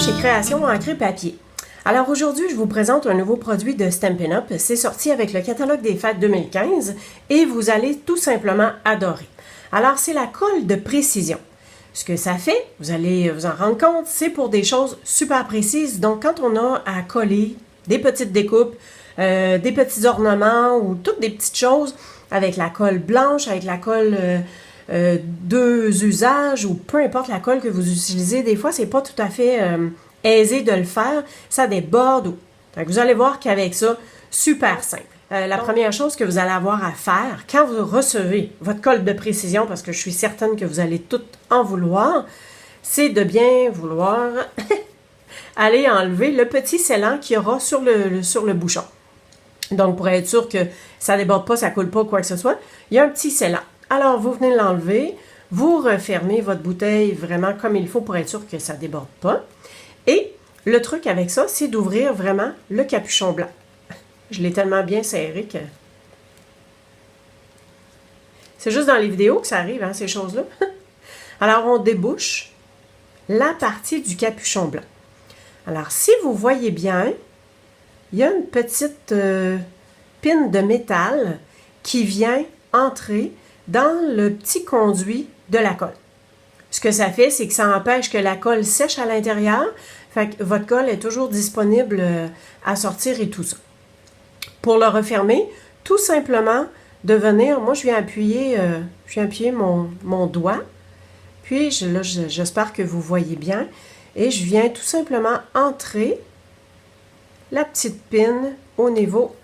chez Création Encre Papier. Alors aujourd'hui, je vous présente un nouveau produit de Stampin' Up. C'est sorti avec le catalogue des fêtes 2015 et vous allez tout simplement adorer. Alors c'est la colle de précision. Ce que ça fait, vous allez vous en rendre compte, c'est pour des choses super précises. Donc quand on a à coller des petites découpes, des petits ornements ou toutes des petites choses avec la colle blanche, avec la colle deux usages ou peu importe la colle que vous utilisez, des fois c'est pas tout à fait aisé de le faire, ça déborde. Donc vous allez voir qu'avec ça, super simple. La première chose que vous allez avoir à faire quand vous recevez votre colle de précision, parce que je suis certaine que vous allez tout en vouloir, c'est de bien vouloir aller enlever le petit scellant qu'il y aura sur le bouchon. Donc, pour être sûr que ça ne déborde pas, ça ne coule pas, quoi que ce soit, il y a un petit scellant. Alors, vous venez l'enlever, vous refermez votre bouteille vraiment comme il faut pour être sûr que ça ne déborde pas. Et le truc avec ça, c'est d'ouvrir vraiment le capuchon blanc. Je l'ai tellement bien serré que... C'est juste dans les vidéos que ça arrive, hein, ces choses-là. Alors, on débouche la partie du capuchon blanc. Alors, si vous voyez bien, il y a une petite pine de métal qui vient entrer dans le petit conduit de la colle. Ce que ça fait, c'est que ça empêche que la colle sèche à l'intérieur. Fait que votre colle est toujours disponible à sortir et tout ça. Pour le refermer, tout simplement de venir, moi je viens appuyer mon doigt. Puis là, j'espère que vous voyez bien. Et je viens tout simplement entrer la petite pine au niveau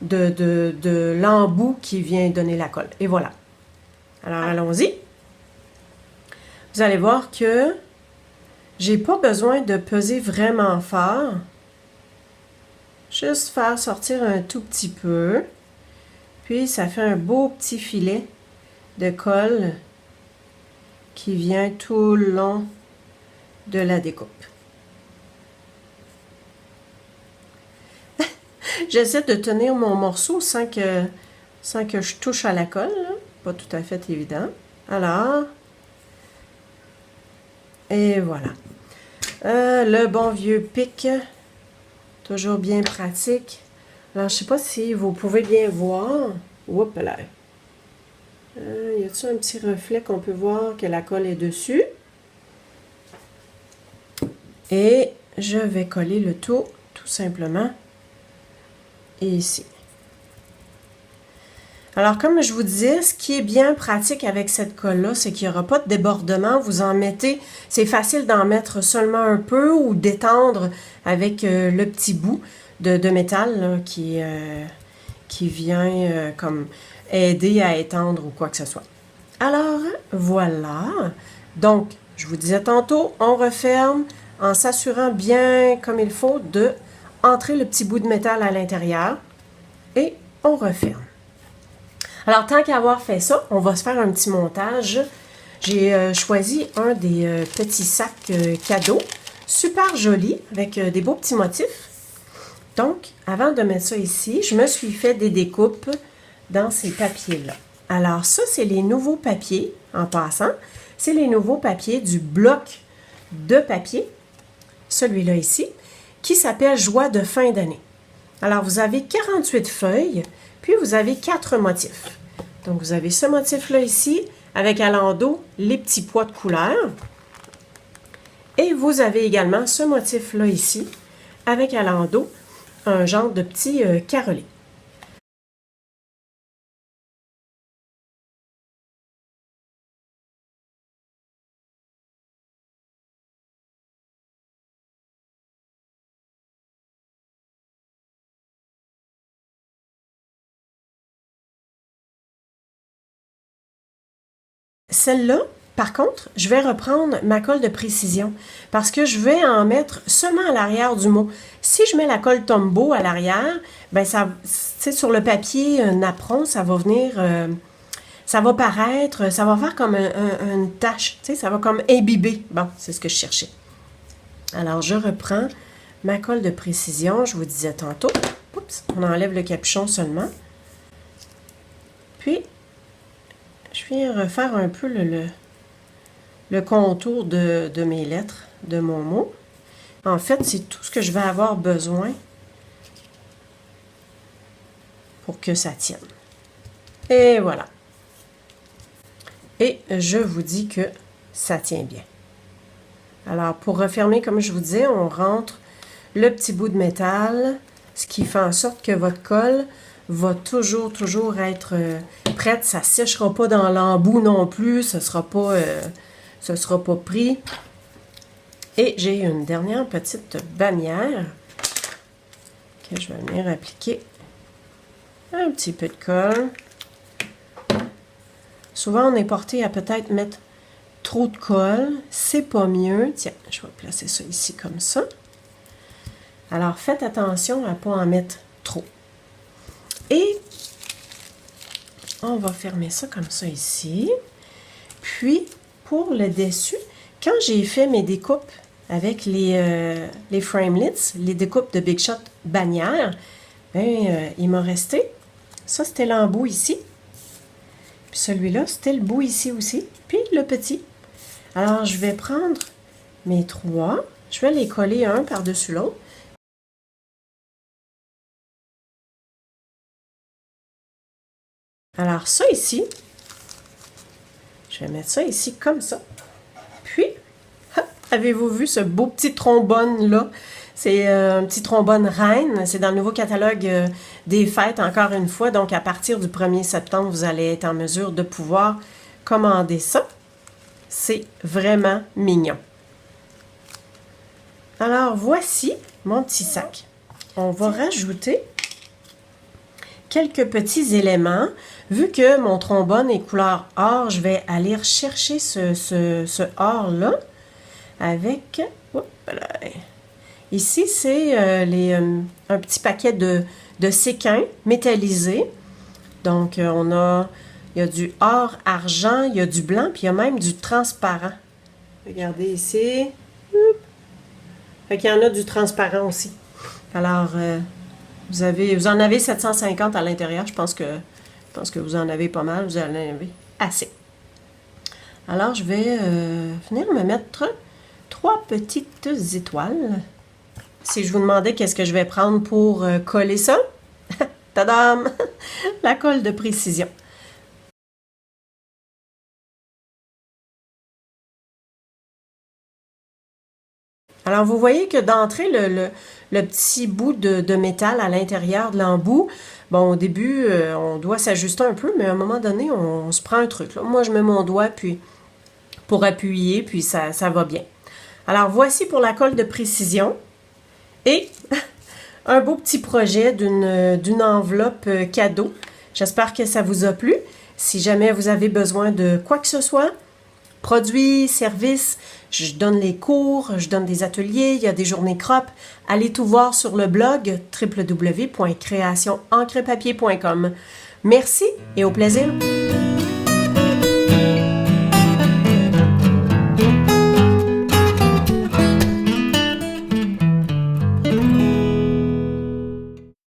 de l'embout qui vient donner la colle. Et voilà. Alors, allons-y. Vous allez voir que j'ai pas besoin de peser vraiment fort. Juste faire sortir un tout petit peu. Puis, ça fait un beau petit filet de colle qui vient tout le long de la découpe. J'essaie de tenir mon morceau sans que je touche à la colle. Là. Pas tout à fait évident. Alors, et voilà. Le bon vieux pic, toujours bien pratique. Alors, je ne sais pas si vous pouvez bien voir. Oups là. Y a-t-il un petit reflet qu'on peut voir que la colle est dessus? Et je vais coller le tout simplement ici. Alors, comme je vous disais, ce qui est bien pratique avec cette colle-là, c'est qu'il n'y aura pas de débordement. Vous en mettez, c'est facile d'en mettre seulement un peu ou d'étendre avec le petit bout de métal là, qui vient comme aider à étendre ou quoi que ce soit. Alors, voilà. Donc, je vous disais tantôt, on referme en s'assurant bien comme il faut de entrer le petit bout de métal à l'intérieur et on referme. Alors, tant qu'à avoir fait ça, on va se faire un petit montage. J'ai choisi un des petits sacs cadeaux, super joli, avec des beaux petits motifs. Donc, avant de mettre ça ici, je me suis fait des découpes dans ces papiers-là. Alors, ça, c'est les nouveaux papiers, en passant. C'est les nouveaux papiers du bloc de papier, celui-là ici, qui s'appelle Joie de fin d'année. Alors, vous avez 48 feuilles, puis vous avez 4 motifs. Donc, vous avez ce motif-là ici, avec à l'endos les petits pois de couleur. Et vous avez également ce motif-là ici, avec à l'endos un genre de petit carrelé. Celle-là, par contre, je vais reprendre ma colle de précision parce que je vais en mettre seulement à l'arrière du mot. Si je mets la colle Tombow à l'arrière, ben ça, sur le papier napperon, ça va venir, ça va paraître, ça va faire comme une tache, ça va comme imbiber. Bon, c'est ce que je cherchais. Alors, je reprends ma colle de précision, je vous disais tantôt. Oups, on enlève le capuchon seulement. Puis, je viens refaire un peu le contour de mes lettres de mon mot. En fait, c'est tout ce que je vais avoir besoin pour que ça tienne. Et voilà. Et je vous dis que ça tient bien. Alors, pour refermer, comme je vous disais, on rentre le petit bout de métal, ce qui fait en sorte que votre colle va toujours être prête. Ça ne séchera pas dans l'embout non plus, ce ne sera pas pris. Et j'ai une dernière petite bannière que je vais venir appliquer un petit peu de colle. Souvent, on est porté à peut-être mettre trop de colle. C'est pas mieux. Tiens, je vais placer ça ici comme ça. Alors, faites attention à ne pas en mettre trop. Et on va fermer ça comme ça ici. Puis, pour le dessus, quand j'ai fait mes découpes avec les framelits, les découpes de Big Shot bannière, il m'a resté, ça c'était l'embout ici, puis celui-là c'était le bout ici aussi, puis le petit. Alors je vais prendre mes trois, je vais les coller un par-dessus l'autre. Alors ça ici, je vais mettre ça ici comme ça. Puis, avez-vous vu ce beau petit trombone-là? C'est un petit trombone reine. C'est dans le nouveau catalogue des fêtes, encore une fois. Donc, à partir du 1er septembre, vous allez être en mesure de pouvoir commander ça. C'est vraiment mignon. Alors, voici mon petit sac. On va rajouter quelques petits éléments. Vu que mon trombone est couleur or, je vais aller rechercher ce or-là avec... Ici, c'est un petit paquet de séquins métallisés. Donc, il y a du or, argent, il y a du blanc, puis il y a même du transparent. Regardez ici. Fait qu'il y en a du transparent aussi. Alors, vous en avez 750 à l'intérieur. Je pense que vous en avez pas mal. Vous en avez assez. Alors, je vais venir me mettre 3 petites étoiles. Si je vous demandais qu'est-ce que je vais prendre pour coller ça, tadam! La colle de précision. Alors, vous voyez que d'entrée, le petit bout de métal à l'intérieur de l'embout, bon, au début, on doit s'ajuster un peu, mais à un moment donné, on se prend un truc. Là. Moi, je mets mon doigt puis pour appuyer, puis ça va bien. Alors, voici pour la colle de précision. Et un beau petit projet d'une enveloppe cadeau. J'espère que ça vous a plu. Si jamais vous avez besoin de quoi que ce soit, produits, services, je donne les cours, je donne des ateliers, il y a des journées crop. Allez tout voir sur le blog www.creationencrepapier.com. Merci et au plaisir!